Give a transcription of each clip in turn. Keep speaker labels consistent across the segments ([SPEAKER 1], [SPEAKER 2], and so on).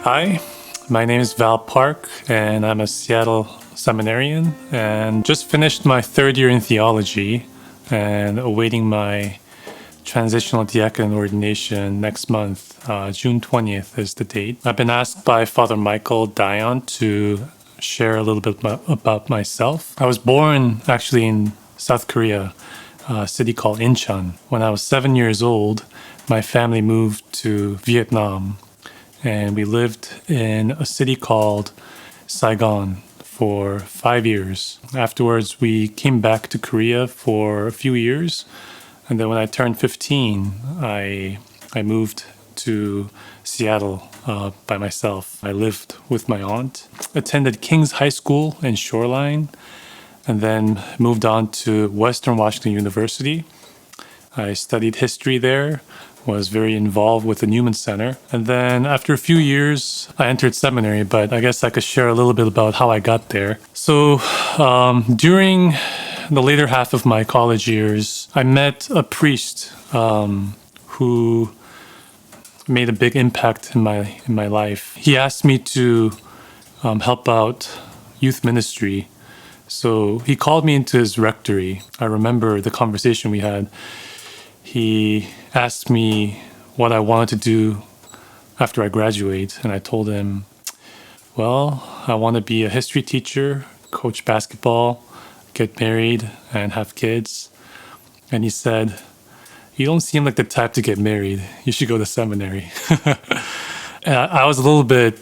[SPEAKER 1] Hi, my name is Val Park, and I'm a Seattle Seminarian, and just finished my third year in theology and awaiting my transitional diaconate ordination next month. June 20th is the date. I've been asked by Father Michael Dion to share a little bit about myself. I was born actually in South Korea, a city called Incheon. When I was 7 years old, my family moved to Vietnam, and we lived in a city called Saigon for 5 years. Afterwards, we came back to Korea for a few years, and then when I turned 15, I moved to Seattle by myself. I lived with my aunt, attended King's High School in Shoreline, and then moved on to Western Washington University. I studied history there, was very involved with the Newman Center. And then after a few years, I entered seminary, but I guess I could share a little bit about how I got there. So during the later half of my college years, I met a priest who made a big impact in my life. He asked me to help out youth ministry. So he called me into his rectory. I remember the conversation we had. He asked me what I wanted to do after I graduate, and I told him, well, I want to be a history teacher, coach basketball, get married, and have kids. And he said, you don't seem like the type to get married. You should go to seminary. And I was a little bit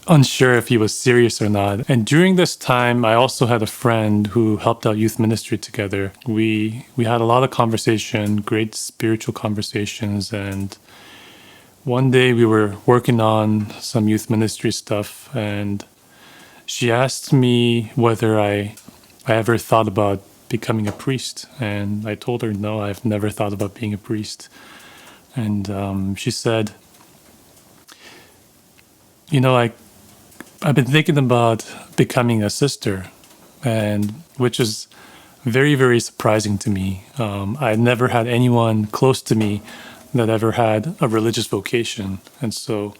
[SPEAKER 1] unsure if he was serious or not. And during this time, I also had a friend who helped out youth ministry together. We had a lot of conversation, great spiritual conversations. And one day we were working on some youth ministry stuff, and she asked me whether I ever thought about becoming a priest. And I told her, no, I've never thought about being a priest. And she said, I've been thinking about becoming a sister, and which is very, very surprising to me. I never had anyone close to me that ever had a religious vocation. And so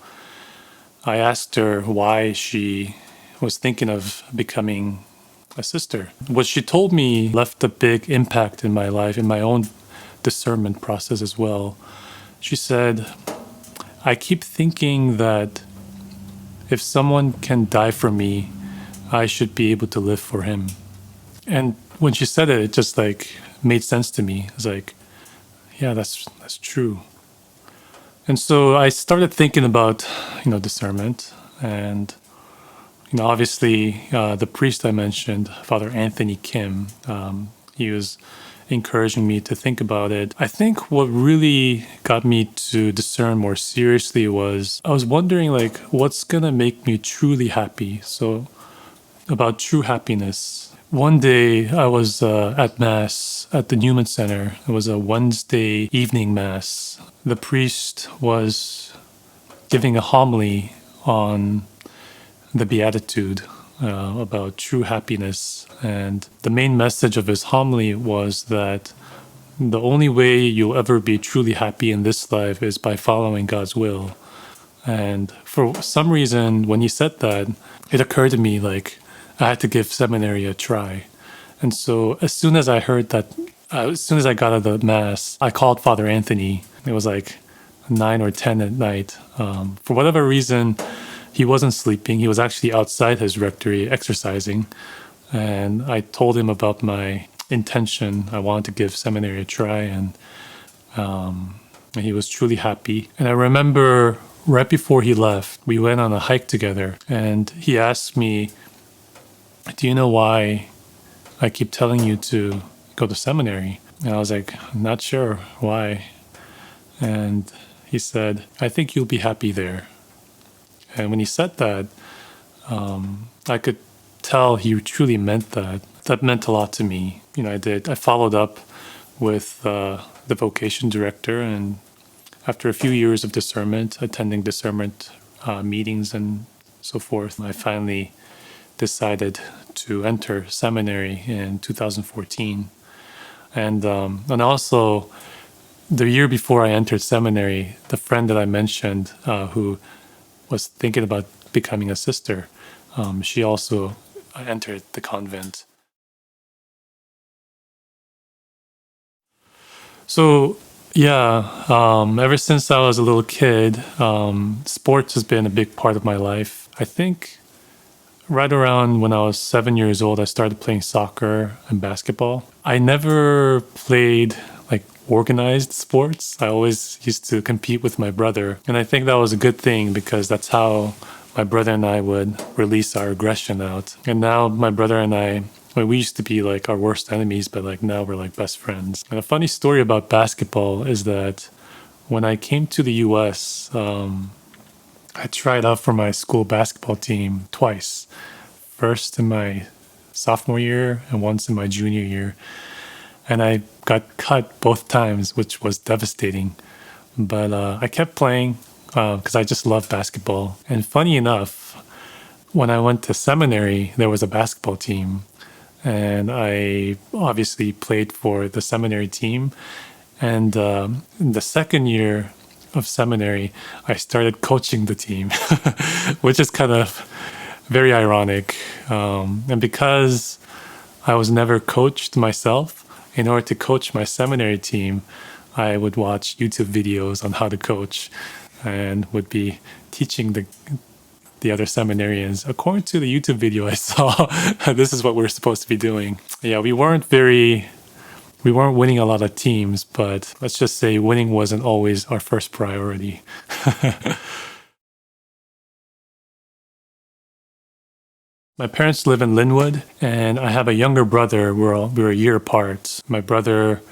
[SPEAKER 1] I asked her why she was thinking of becoming a sister. What she told me left a big impact in my life, in my own discernment process as well. She said, I keep thinking that if someone can die for me, I should be able to live for him. And when she said it, it just made sense to me. It's like, yeah, that's true. And so I started thinking about, discernment. And, obviously the priest I mentioned, Father Anthony Kim, he was encouraging me to think about it. I think what really got me to discern more seriously was I was wondering what's gonna make me truly happy. So about true happiness. One day I was at Mass at the Newman Center. It was a Wednesday evening Mass. The priest was giving a homily on the Beatitude about true happiness. And the main message of his homily was that the only way you'll ever be truly happy in this life is by following God's will. And for some reason, when he said that, it occurred to me I had to give seminary a try. And so as soon as I heard that, as soon as I got out of the Mass, I called Father Anthony. It was 9 or 10 at night. For whatever reason, he wasn't sleeping. He was actually outside his rectory exercising. And I told him about my intention. I wanted to give seminary a try, and he was truly happy. And I remember right before he left, we went on a hike together, and he asked me, do you know why I keep telling you to go to seminary? And I was like, I'm not sure why. And he said, I think you'll be happy there. And when he said that, I could tell he truly meant that. That meant a lot to me. I followed up with the vocation director, and after a few years of discernment, attending discernment meetings and so forth, I finally decided to enter seminary in 2014. And also, the year before I entered seminary, the friend that I mentioned who was thinking about becoming a sister, she also entered the convent. So, yeah, ever since I was a little kid, sports has been a big part of my life. I think right around when I was 7 years old, I started playing soccer and basketball. I never played like organized sports. I always used to compete with my brother. And I think that was a good thing because that's how my brother and I would release our aggression out. And now my brother and I, well, we used to be like our worst enemies, but like now we're like best friends. And a funny story about basketball is that when I came to the US, I tried out for my school basketball team twice. First in my sophomore year and once in my junior year. And I got cut both times, which was devastating. But I kept playing because I just love basketball. And funny enough, when I went to seminary, there was a basketball team. And I obviously played for the seminary team. And in the second year of seminary, I started coaching the team, which is kind of very ironic. And because I was never coached myself, in order to coach my seminary team, I would watch YouTube videos on how to coach and would be teaching the other seminarians. According to the YouTube video I saw, this is what we're supposed to be doing. Yeah, we weren't winning a lot of teams, but let's just say winning wasn't always our first priority. My parents live in Linwood, and I have a younger brother. We're a year apart. My brother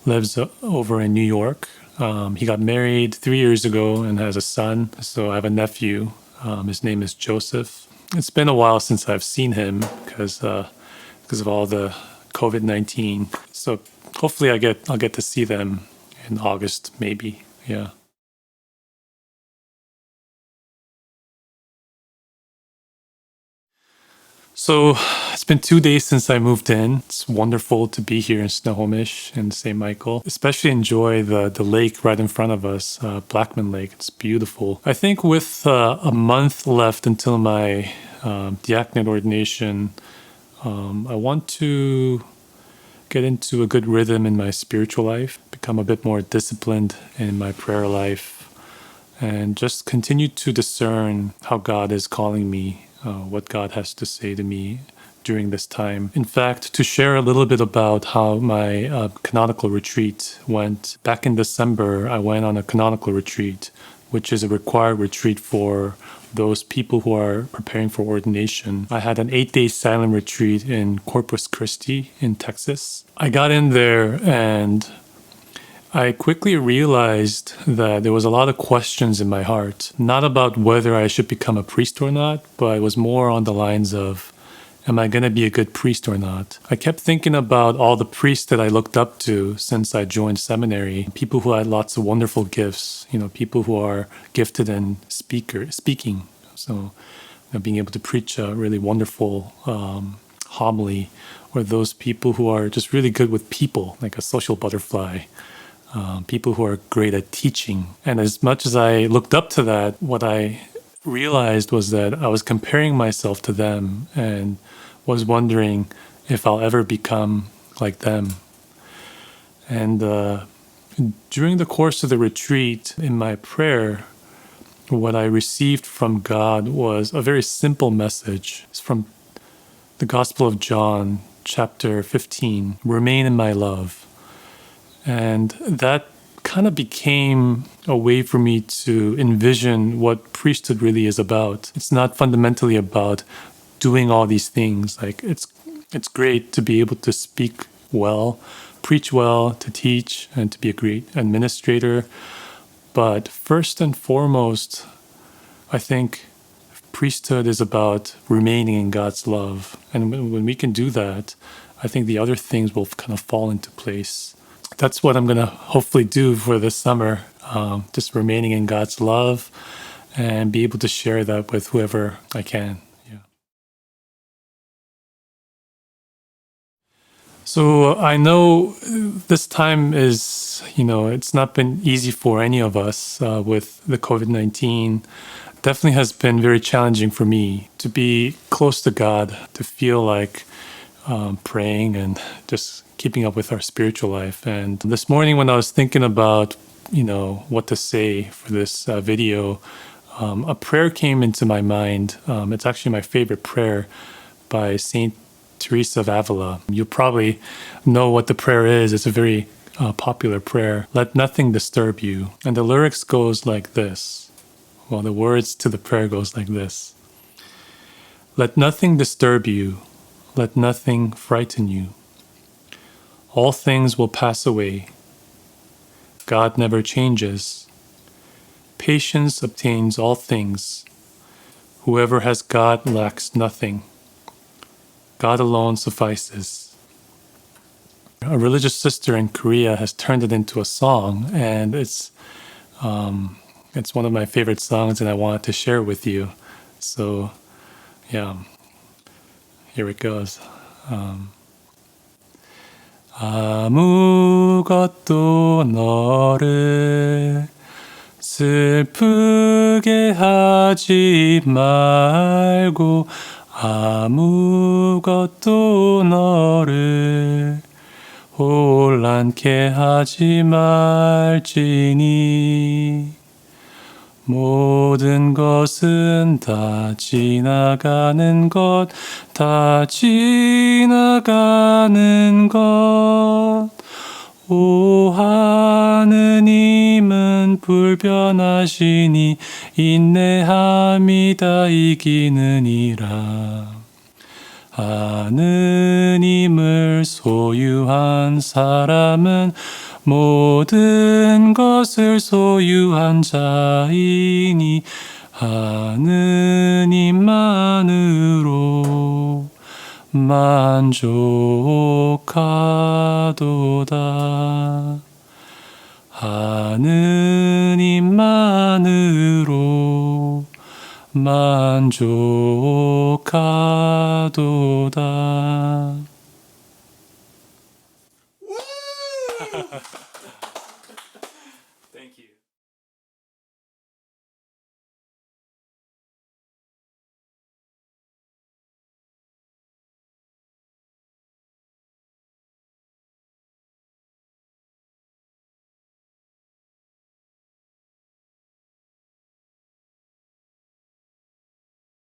[SPEAKER 1] lives over in New York. He got married 3 years ago and has a son. So I have a nephew. His name is Joseph. It's been a while since I've seen him because of all the COVID-19. So hopefully I'll get to see them in August, maybe. Yeah. So it's been 2 days since I moved in. It's wonderful to be here in Snohomish and St. Michael. Especially enjoy the lake right in front of us, Blackman Lake. It's beautiful. I think with a month left until my diaconate ordination, I want to get into a good rhythm in my spiritual life, become a bit more disciplined in my prayer life, and just continue to discern how God is calling me, what God has to say to me during this time. In fact, to share a little bit about how my canonical retreat went, back in December, I went on a canonical retreat, which is a required retreat for those people who are preparing for ordination. I had an 8-day silent retreat in Corpus Christi in Texas. I got in there and I quickly realized that there was a lot of questions in my heart, not about whether I should become a priest or not, but it was more on the lines of, am I going to be a good priest or not? I kept thinking about all the priests that I looked up to since I joined seminary, people who had lots of wonderful gifts, people who are gifted in speaking. So being able to preach a really wonderful homily, or those people who are just really good with people, like a social butterfly. People who are great at teaching. And as much as I looked up to that, what I realized was that I was comparing myself to them and was wondering if I'll ever become like them. And during the course of the retreat, in my prayer, what I received from God was a very simple message. It's from the Gospel of John, chapter 15, "Remain in my love." And that kind of became a way for me to envision what priesthood really is about. It's not fundamentally about doing all these things. Like it's great to be able to speak well, preach well, to teach, and to be a great administrator. But first and foremost, I think priesthood is about remaining in God's love. And when we can do that, I think the other things will kind of fall into place. That's what I'm going to hopefully do for this summer, just remaining in God's love and be able to share that with whoever I can. Yeah. So I know this time is, it's not been easy for any of us with the COVID-19. Definitely has been very challenging for me to be close to God, to feel like praying and just keeping up with our spiritual life. And this morning when I was thinking about, what to say for this video, a prayer came into my mind. It's actually my favorite prayer by Saint Teresa of Avila. You probably know what the prayer is. It's a very popular prayer. Let nothing disturb you. And the lyrics goes like this. Well, the words to the prayer goes like this. Let nothing disturb you. Let nothing frighten you. All things will pass away. God never changes. Patience obtains all things. Whoever has God lacks nothing. God alone suffices. A religious sister in Korea has turned it into a song, and it's one of my favorite songs, and I wanted to share with you. So, yeah, here it goes. 아무것도 너를 슬프게 하지 말고 아무것도 너를 혼란케 하지 말지니 모든 것은 다 지나가는 것, 다 지나가는 것. 오 하느님은 불변하시니 인내함이 다 이기느니라. 하느님을 소유한 사람은 모든 것을 소유한 자이니 하느님만으로 만족하도다. 하느님만으로 만족하도다.